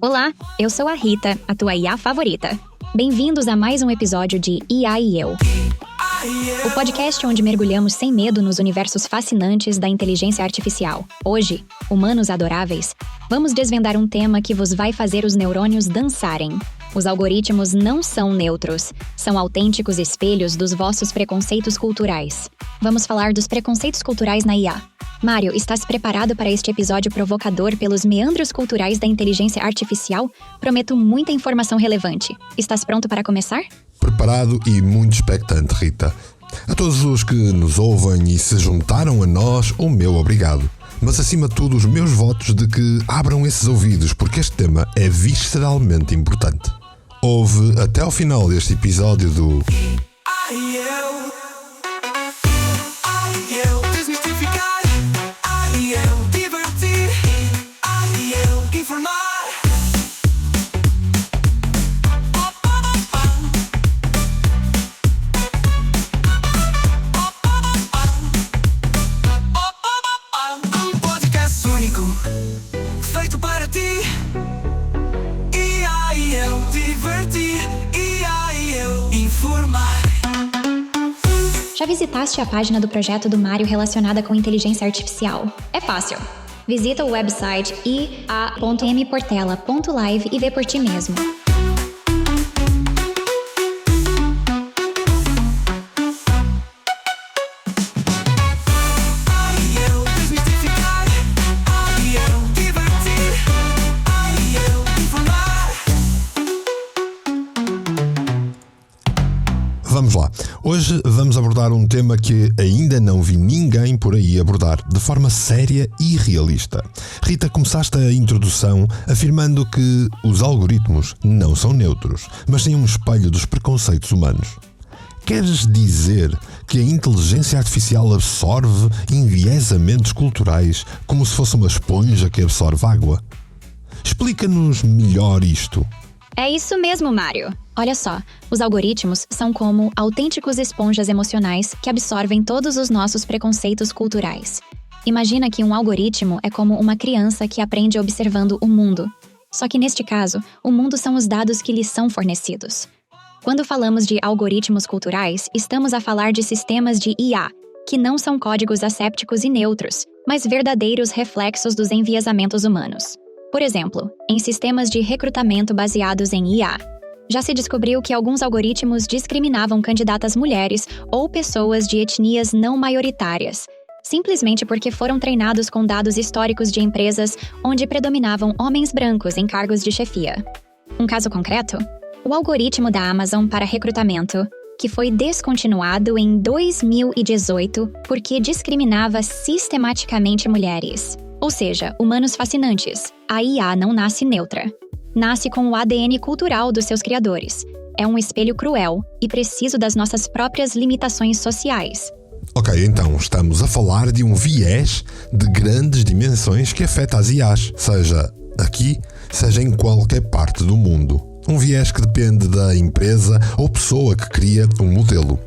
Olá, eu sou a Rita, a tua IA favorita. Bem-vindos a mais um episódio de IA e Eu. O podcast onde mergulhamos sem medo nos universos fascinantes da inteligência artificial. Hoje, humanos adoráveis, vamos desvendar um tema que vos vai fazer os neurônios dançarem. Os algoritmos não são neutros, são autênticos espelhos dos vossos preconceitos culturais. Vamos falar dos preconceitos culturais na IA. Mário, estás preparado para este episódio provocador pelos meandros culturais da inteligência artificial? Prometo muita informação relevante. Estás pronto para começar? Preparado e muito expectante, Rita. A todos os que nos ouvem e se juntaram a nós, o meu obrigado. Mas acima de tudo, os meus votos de que abram esses ouvidos, porque este tema é visceralmente importante. Ouve até ao final deste episódio do feito para ti. IA e eu divertir. IA e eu informar. Já visitaste a página do projeto do Mário relacionada com inteligência artificial? É fácil. Visita o website ia.mportela.live e vê por ti mesmo. Vamos lá. Hoje vamos abordar um tema que ainda não vi ninguém por aí abordar de forma séria e realista. Rita, começaste a introdução afirmando que os algoritmos não são neutros, mas sim um espelho dos preconceitos humanos. Queres dizer que a inteligência artificial absorve enviesamentos culturais como se fosse uma esponja que absorve água? Explica-nos melhor isto. É isso mesmo, Mário. Olha só, os algoritmos são como autênticos esponjas emocionais que absorvem todos os nossos preconceitos culturais. Imagina que um algoritmo é como uma criança que aprende observando o mundo. Só que neste caso, o mundo são os dados que lhes são fornecidos. Quando falamos de algoritmos culturais, estamos a falar de sistemas de IA, que não são códigos assépticos e neutros, mas verdadeiros reflexos dos enviesamentos humanos. Por exemplo, em sistemas de recrutamento baseados em IA, já se descobriu que alguns algoritmos discriminavam candidatas mulheres ou pessoas de etnias não maioritárias, simplesmente porque foram treinados com dados históricos de empresas onde predominavam homens brancos em cargos de chefia. Um caso concreto? O algoritmo da Amazon para recrutamento, que foi descontinuado em 2018 porque discriminava sistematicamente mulheres. Ou seja, humanos fascinantes. A IA não nasce neutra. Nasce com o ADN cultural dos seus criadores. É um espelho cruel e preciso das nossas próprias limitações sociais. Ok, então estamos a falar de um viés de grandes dimensões que afeta as IAs, seja aqui, seja em qualquer parte do mundo. Um viés que depende da empresa ou pessoa que cria um modelo.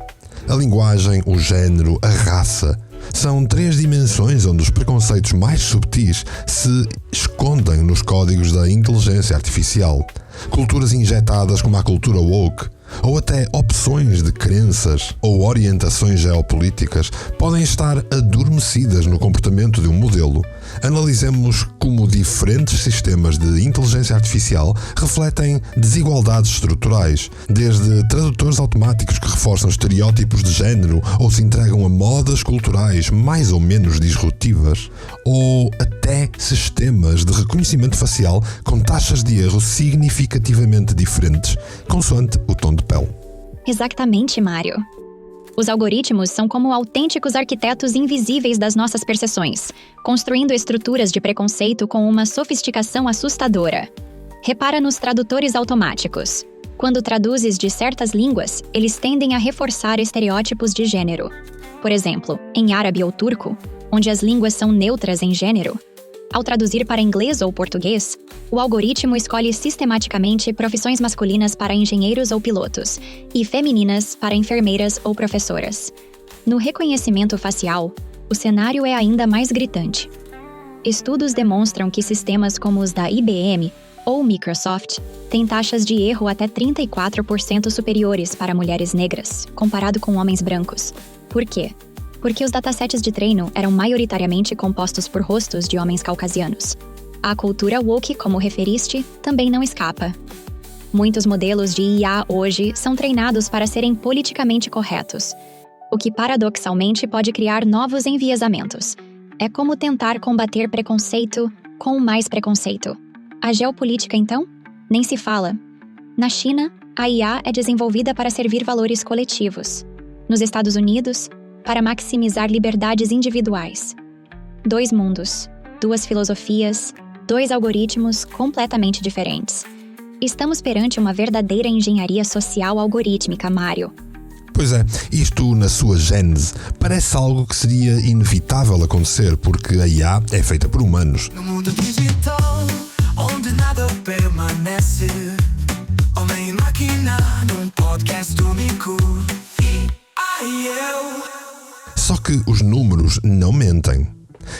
A linguagem, o género, a raça. São 3 dimensões onde os preconceitos mais subtis se escondem nos códigos da inteligência artificial. Culturas injetadas como a cultura woke, ou até opções de crenças ou orientações geopolíticas podem estar adormecidas no comportamento de um modelo. Analisemos como diferentes sistemas de inteligência artificial refletem desigualdades estruturais, desde tradutores automáticos que reforçam estereótipos de género ou se entregam a modas culturais mais ou menos disruptivas, ou até sistemas de reconhecimento facial com taxas de erro significativamente diferentes, consoante o tom de pele. Exatamente, Mário. Os algoritmos são como autênticos arquitetos invisíveis das nossas percepções, construindo estruturas de preconceito com uma sofisticação assustadora. Repara nos tradutores automáticos. Quando traduzes de certas línguas, eles tendem a reforçar estereótipos de gênero. Por exemplo, em árabe ou turco, onde as línguas são neutras em gênero, ao traduzir para inglês ou português, o algoritmo escolhe sistematicamente profissões masculinas para engenheiros ou pilotos e femininas para enfermeiras ou professoras. No reconhecimento facial, o cenário é ainda mais gritante. Estudos demonstram que sistemas como os da IBM ou Microsoft têm taxas de erro até 34% superiores para mulheres negras, comparado com homens brancos. Por quê? Porque os datasets de treino eram maioritariamente compostos por rostos de homens caucasianos. A cultura woke, como referiste, também não escapa. Muitos modelos de IA hoje são treinados para serem politicamente corretos, o que paradoxalmente pode criar novos enviesamentos. É como tentar combater preconceito com mais preconceito. A geopolítica, então? Nem se fala. Na China, a IA é desenvolvida para servir valores coletivos. Nos Estados Unidos, para maximizar liberdades individuais. 2 mundos, 2 filosofias, 2 algoritmos completamente diferentes. Estamos perante uma verdadeira engenharia social algorítmica, Mário. Pois é, isto na sua gênese parece algo que seria inevitável acontecer porque a IA é feita por humanos. No mundo digital, onde nada permanece, homem e máquina, num podcast único. Só que os números não mentem.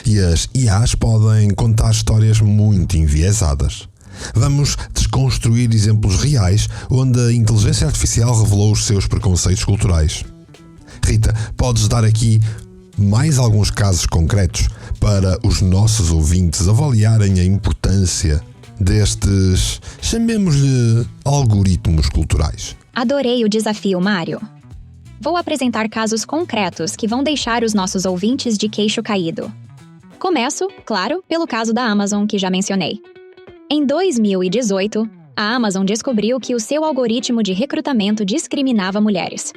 E as IAs podem contar histórias muito enviesadas. Vamos desconstruir exemplos reais onde a inteligência artificial revelou os seus preconceitos culturais. Rita, podes dar aqui mais alguns casos concretos para os nossos ouvintes avaliarem a importância destes, chamemos-lhe, algoritmos culturais? Adorei o desafio, Mário. Vou apresentar casos concretos que vão deixar os nossos ouvintes de queixo caído. Começo, claro, pelo caso da Amazon que já mencionei. Em 2018, a Amazon descobriu que o seu algoritmo de recrutamento discriminava mulheres.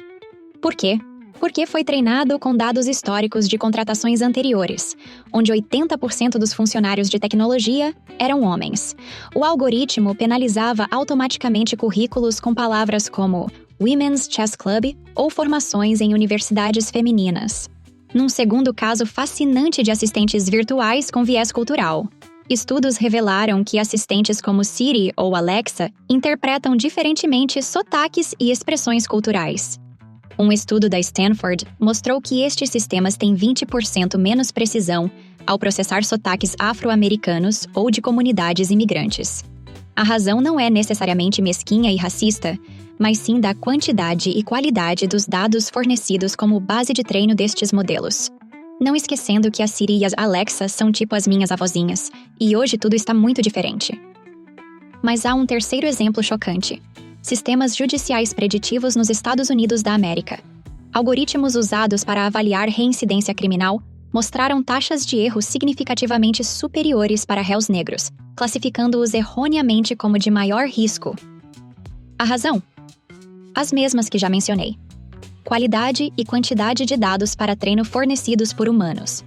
Por quê? Porque foi treinado com dados históricos de contratações anteriores, onde 80% dos funcionários de tecnologia eram homens. O algoritmo penalizava automaticamente currículos com palavras como Women's Chess Club ou formações em universidades femininas. Num segundo caso fascinante de assistentes virtuais com viés cultural. Estudos revelaram que assistentes como Siri ou Alexa interpretam diferentemente sotaques e expressões culturais. Um estudo da Stanford mostrou que estes sistemas têm 20% menos precisão ao processar sotaques afro-americanos ou de comunidades imigrantes. A razão não é necessariamente mesquinha e racista, mas sim da quantidade e qualidade dos dados fornecidos como base de treino destes modelos. Não esquecendo que a Siri e a Alexa são tipo as minhas avozinhas, e hoje tudo está muito diferente. Mas há um terceiro exemplo chocante. Sistemas judiciais preditivos nos Estados Unidos da América. Algoritmos usados para avaliar reincidência criminal mostraram taxas de erro significativamente superiores para réus negros, classificando-os erroneamente como de maior risco. A razão? As mesmas que já mencionei. Qualidade e quantidade de dados para treino fornecidos por humanos.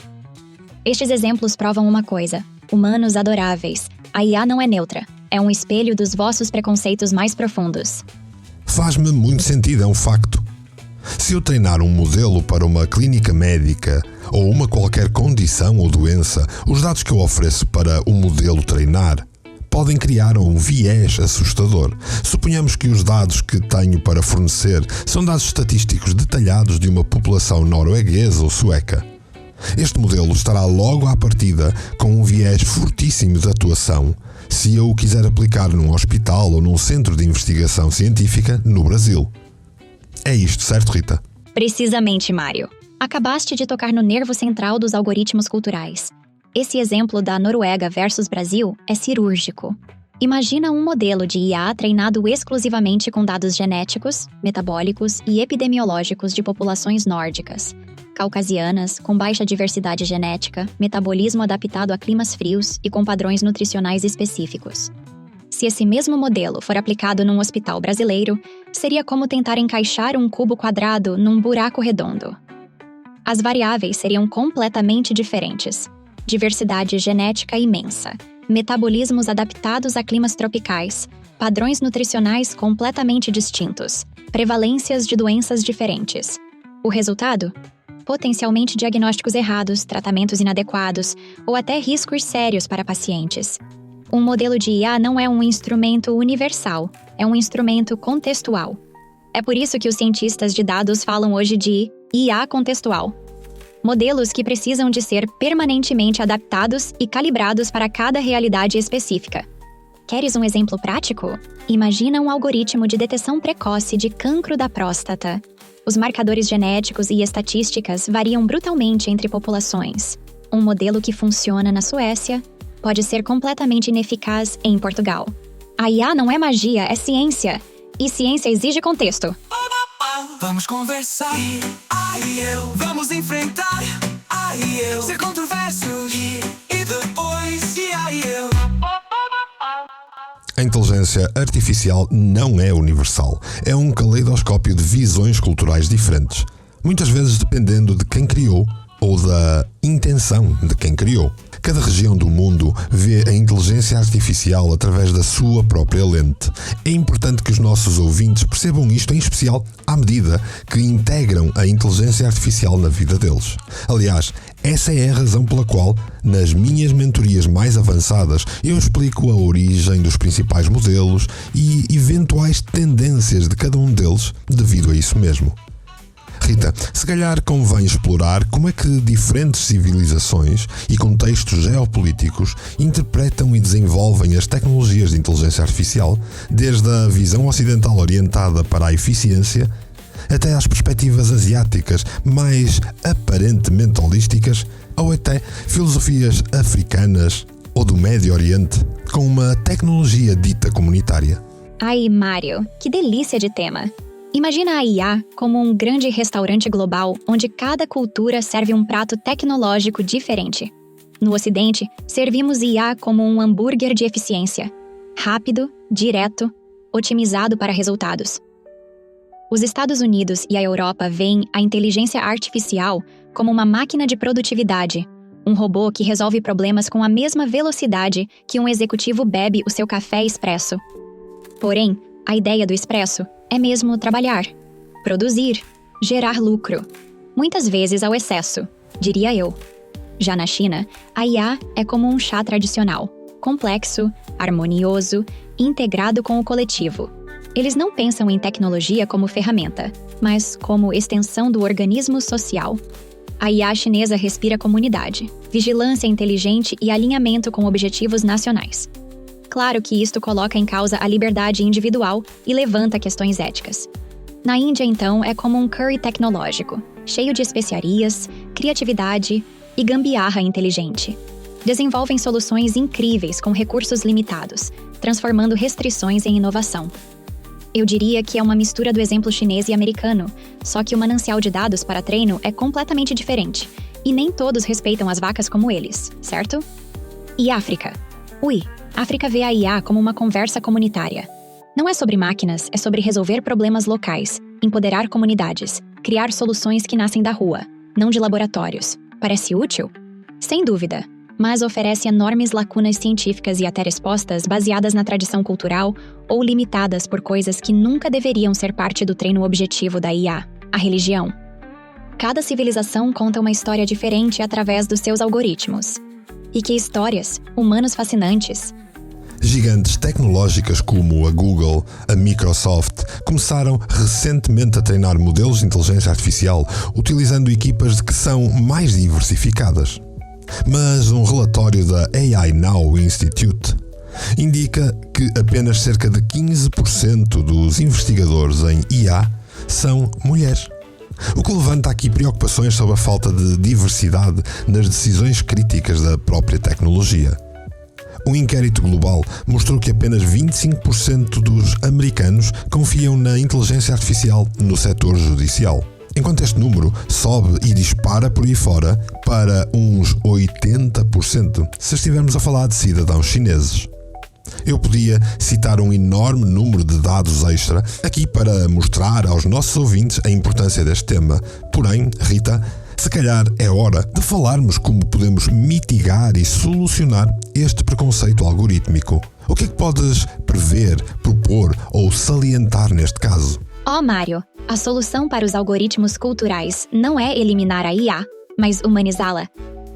Estes exemplos provam uma coisa: humanos adoráveis. A IA não é neutra. É um espelho dos vossos preconceitos mais profundos. Faz-me muito sentido, é um facto. Se eu treinar um modelo para uma clínica médica ou uma qualquer condição ou doença, os dados que eu ofereço para o modelo treinar podem criar um viés assustador. Suponhamos que os dados que tenho para fornecer são dados estatísticos detalhados de uma população norueguesa ou sueca. Este modelo estará logo à partida com um viés fortíssimo de atuação se eu o quiser aplicar num hospital ou num centro de investigação científica no Brasil. É isto, certo, Rita? Precisamente, Mário. Acabaste de tocar no nervo central dos algoritmos culturais. Esse exemplo da Noruega versus Brasil é cirúrgico. Imagina um modelo de IA treinado exclusivamente com dados genéticos, metabólicos e epidemiológicos de populações nórdicas, caucasianas, com baixa diversidade genética, metabolismo adaptado a climas frios e com padrões nutricionais específicos. Se esse mesmo modelo for aplicado num hospital brasileiro, seria como tentar encaixar um cubo quadrado num buraco redondo. As variáveis seriam completamente diferentes. Diversidade genética imensa, metabolismos adaptados a climas tropicais, padrões nutricionais completamente distintos, prevalências de doenças diferentes. O resultado? Potencialmente diagnósticos errados, tratamentos inadequados ou até riscos sérios para pacientes. Um modelo de IA não é um instrumento universal, é um instrumento contextual. É por isso que os cientistas de dados falam hoje de IA contextual. Modelos que precisam de ser permanentemente adaptados e calibrados para cada realidade específica. Queres um exemplo prático? Imagina um algoritmo de detecção precoce de cancro da próstata. Os marcadores genéticos e estatísticas variam brutalmente entre populações. Um modelo que funciona na Suécia pode ser completamente ineficaz em Portugal. A IA não é magia, é ciência. E ciência exige contexto. Vamos conversar, vamos enfrentar, ser controversos, e depois, eu. A inteligência artificial não é universal. É um caleidoscópio de visões culturais diferentes, muitas vezes dependendo de quem criou ou da intenção de quem criou. Cada região do mundo vê a inteligência artificial através da sua própria lente. É importante que os nossos ouvintes percebam isto, em especial à medida que integram a inteligência artificial na vida deles. Aliás, essa é a razão pela qual, nas minhas mentorias mais avançadas, eu explico a origem dos principais modelos e eventuais tendências de cada um deles devido a isso mesmo. Rita, se calhar convém explorar como é que diferentes civilizações e contextos geopolíticos interpretam e desenvolvem as tecnologias de inteligência artificial, desde a visão ocidental orientada para a eficiência até às perspectivas asiáticas mais aparentemente holísticas, ou até filosofias africanas ou do Médio Oriente com uma tecnologia dita comunitária. Ai, Mário, que delícia de tema! Imagina a IA como um grande restaurante global onde cada cultura serve um prato tecnológico diferente. No Ocidente, servimos IA como um hambúrguer de eficiência, rápido, direto, otimizado para resultados. Os Estados Unidos e a Europa veem a inteligência artificial como uma máquina de produtividade, um robô que resolve problemas com a mesma velocidade que um executivo bebe o seu café expresso. Porém, a ideia do expresso é mesmo trabalhar, produzir, gerar lucro, muitas vezes ao excesso, diria eu. Já na China, a IA é como um chá tradicional, complexo, harmonioso, integrado com o coletivo. Eles não pensam em tecnologia como ferramenta, mas como extensão do organismo social. A IA chinesa respira comunidade, vigilância inteligente e alinhamento com objetivos nacionais. Claro que isto coloca em causa a liberdade individual e levanta questões éticas. Na Índia, então, é como um curry tecnológico, cheio de especiarias, criatividade e gambiarra inteligente. Desenvolvem soluções incríveis com recursos limitados, transformando restrições em inovação. Eu diria que é uma mistura do exemplo chinês e americano, só que o manancial de dados para treino é completamente diferente, e nem todos respeitam as vacas como eles, certo? E África? África vê a IA como uma conversa comunitária. Não é sobre máquinas, é sobre resolver problemas locais, empoderar comunidades, criar soluções que nascem da rua, não de laboratórios. Parece útil? Sem dúvida, mas oferece enormes lacunas científicas e até respostas baseadas na tradição cultural ou limitadas por coisas que nunca deveriam ser parte do treino objetivo da IA, a religião. Cada civilização conta uma história diferente através dos seus algoritmos. E que histórias, humanos fascinantes! Gigantes tecnológicas como a Google, a Microsoft, começaram recentemente a treinar modelos de inteligência artificial utilizando equipas que são mais diversificadas. Mas um relatório da AI Now Institute indica que apenas cerca de 15% dos investigadores em IA são mulheres. O que levanta aqui preocupações sobre a falta de diversidade nas decisões críticas da própria tecnologia. Um inquérito global mostrou que apenas 25% dos americanos confiam na inteligência artificial no setor judicial, enquanto este número sobe e dispara por aí fora para uns 80% se estivermos a falar de cidadãos chineses. Eu podia citar um enorme número de dados extra aqui para mostrar aos nossos ouvintes a importância deste tema. Porém, Rita, se calhar é hora de falarmos como podemos mitigar e solucionar este preconceito algorítmico. O que é que podes prever, propor ou salientar neste caso? Mário, a solução para os algoritmos culturais não é eliminar a IA, mas humanizá-la.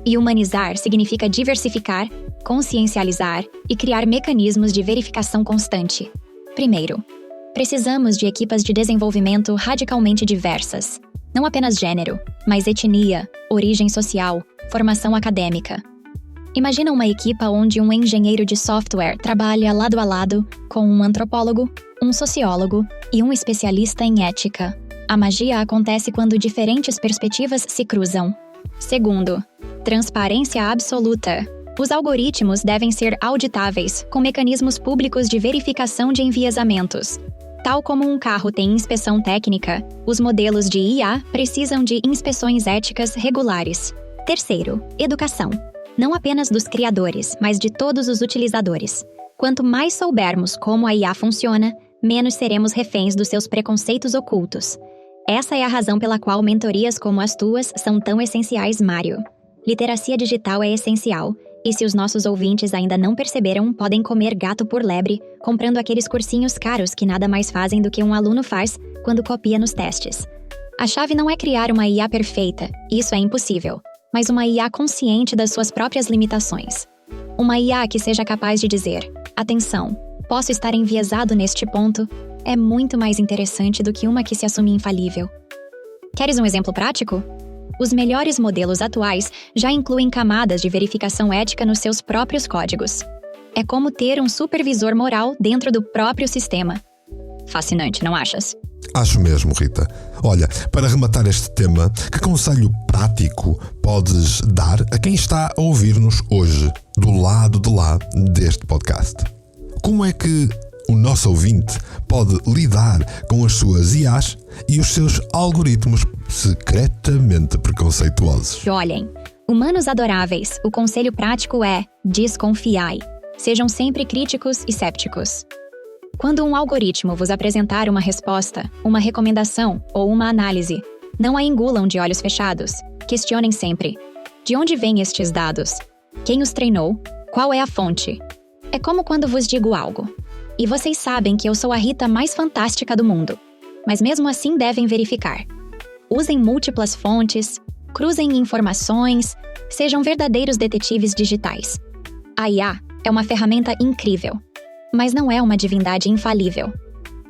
E humanizar significa diversificar, consciencializar e criar mecanismos de verificação constante. Primeiro, precisamos de equipas de desenvolvimento radicalmente diversas. Não apenas gênero, mas etnia, origem social, formação acadêmica. Imagina uma equipa onde um engenheiro de software trabalha lado a lado com um antropólogo, um sociólogo e um especialista em ética. A magia acontece quando diferentes perspectivas se cruzam. Segundo, transparência absoluta. Os algoritmos devem ser auditáveis, com mecanismos públicos de verificação de enviesamentos. Tal como um carro tem inspeção técnica, os modelos de IA precisam de inspeções éticas regulares. Terceiro, educação. Não apenas dos criadores, mas de todos os utilizadores. Quanto mais soubermos como a IA funciona, menos seremos reféns dos seus preconceitos ocultos. Essa é a razão pela qual mentorias como as tuas são tão essenciais, Mário. Literacia digital é essencial, e se os nossos ouvintes ainda não perceberam, podem comer gato por lebre, comprando aqueles cursinhos caros que nada mais fazem do que um aluno faz quando copia nos testes. A chave não é criar uma IA perfeita, isso é impossível, mas uma IA consciente das suas próprias limitações. Uma IA que seja capaz de dizer: atenção, posso estar enviesado neste ponto, é muito mais interessante do que uma que se assume infalível. Queres um exemplo prático? Os melhores modelos atuais já incluem camadas de verificação ética nos seus próprios códigos. É como ter um supervisor moral dentro do próprio sistema. Fascinante, não achas? Acho mesmo, Rita. Olha, para rematar este tema, que conselho prático podes dar a quem está a ouvir-nos hoje, do lado de lá deste podcast? Como é que o nosso ouvinte pode lidar com as suas IAs e os seus algoritmos secretamente preconceituosos? Olhem, humanos adoráveis, o conselho prático é: desconfiai. Sejam sempre críticos e céticos. Quando um algoritmo vos apresentar uma resposta, uma recomendação ou uma análise, não a engulam de olhos fechados. Questionem sempre: de onde vêm estes dados? Quem os treinou? Qual é a fonte? É como quando vos digo algo. E vocês sabem que eu sou a Rita mais fantástica do mundo. Mas mesmo assim devem verificar. Usem múltiplas fontes, cruzem informações, sejam verdadeiros detetives digitais. A IA é uma ferramenta incrível, mas não é uma divindade infalível.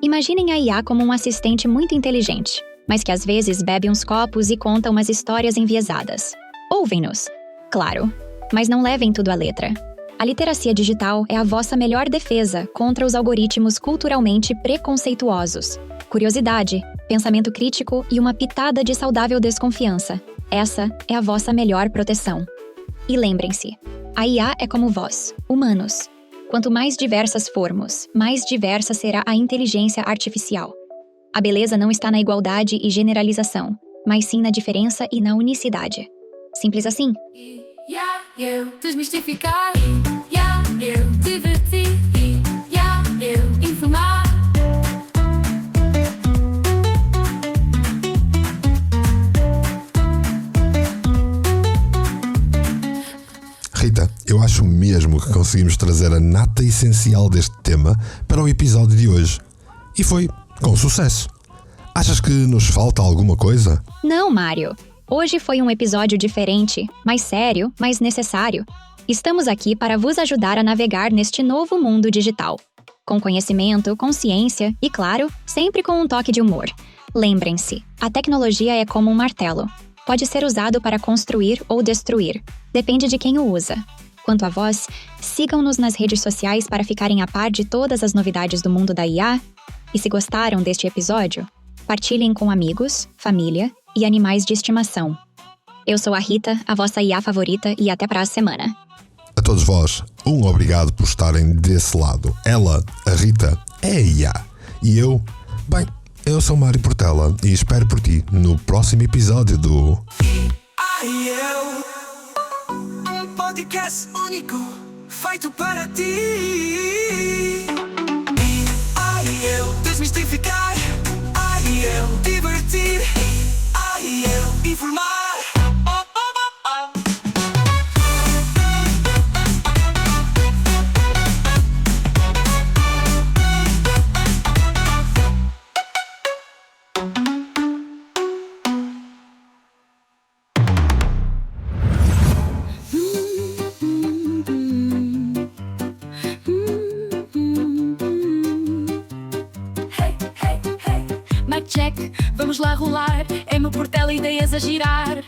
Imaginem a IA como um assistente muito inteligente, mas que às vezes bebe uns copos e conta umas histórias enviesadas. Ouvem-nos, claro, mas não levem tudo à letra. A literacia digital é a vossa melhor defesa contra os algoritmos culturalmente preconceituosos. Curiosidade, pensamento crítico e uma pitada de saudável desconfiança. Essa é a vossa melhor proteção. E lembrem-se, a IA é como vós, humanos. Quanto mais diversas formos, mais diversa será a inteligência artificial. A beleza não está na igualdade e generalização, mas sim na diferença e na unicidade. Simples assim. Eu desmistificar, eu divertir, eu informar. Rita, eu acho mesmo que conseguimos trazer a nata essencial deste tema para o episódio de hoje. E foi com sucesso. Achas que nos falta alguma coisa? Não, Mário. Hoje foi um episódio diferente, mais sério, mas necessário. Estamos aqui para vos ajudar a navegar neste novo mundo digital. Com conhecimento, consciência e, claro, sempre com um toque de humor. Lembrem-se, a tecnologia é como um martelo. Pode ser usado para construir ou destruir. Depende de quem o usa. Quanto a vós, sigam-nos nas redes sociais para ficarem a par de todas as novidades do mundo da IA. E se gostaram deste episódio, partilhem com amigos, família e animais de estimação. Eu sou a Rita, a vossa IA favorita, e até para a semana. A todos vós, um obrigado por estarem desse lado. Ela, a Rita, é a IA. E eu, bem, eu sou Mário Portela e espero por ti no próximo episódio do Um podcast único, feito para ti. Eu desmistificar, eu divertir, eu informar. Check, vamos lá rolar, é meu portão. ideias a girar.